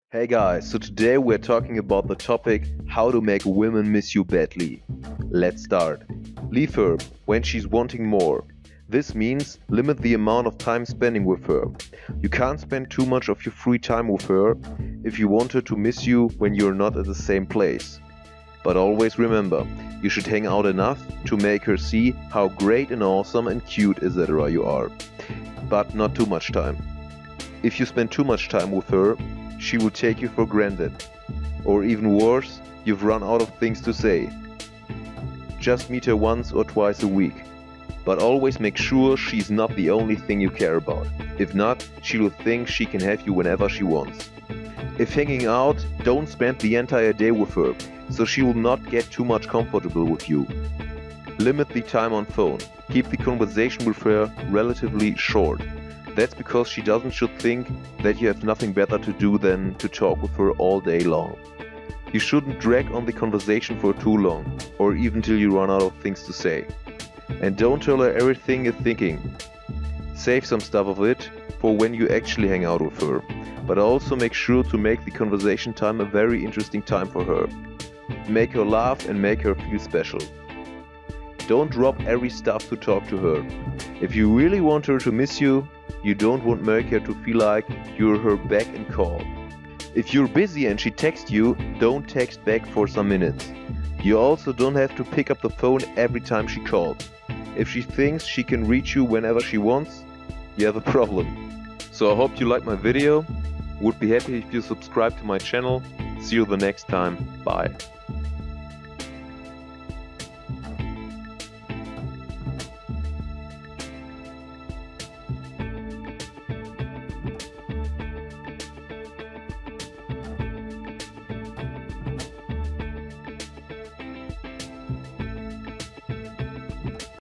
Hey guys, so today we're talking about the topic how to make women miss you badly. Let's start. Leave her when she's wanting more. This means limit the amount of time spending with her. You can't spend too much of your free time with her if you want her to miss you when you're not at the same place. But always remember, you should hang out enough to make her see how great and awesome and cute etc. you are. But not too much time. If you spend too much time with her, she will take you for granted. Or even worse, you've run out of things to say. Just meet her once or twice a week. But always make sure she's not the only thing you care about. If not, she will think she can have you whenever she wants. If hanging out, don't spend the entire day with her, so she will not get too much comfortable with you. Limit the time on phone. Keep the conversation with her relatively short. That's because she should think that you have nothing better to do than to talk with her all day long. You shouldn't drag on the conversation for too long, or even till you run out of things to say. And don't tell her everything you're thinking. Save some stuff of it for when you actually hang out with her, but also make sure to make the conversation time a very interesting time for her. Make her laugh and make her feel special. Don't drop every stuff to talk to her. If you really want her to miss you, you don't want her to feel like you're her beck and call. If you're busy and she texts you, don't text back for some minutes. You also don't have to pick up the phone every time she calls. If she thinks she can reach you whenever she wants, you have a problem. So I hope you liked my video. Would be happy if you subscribe to my channel. See you the next time. Bye.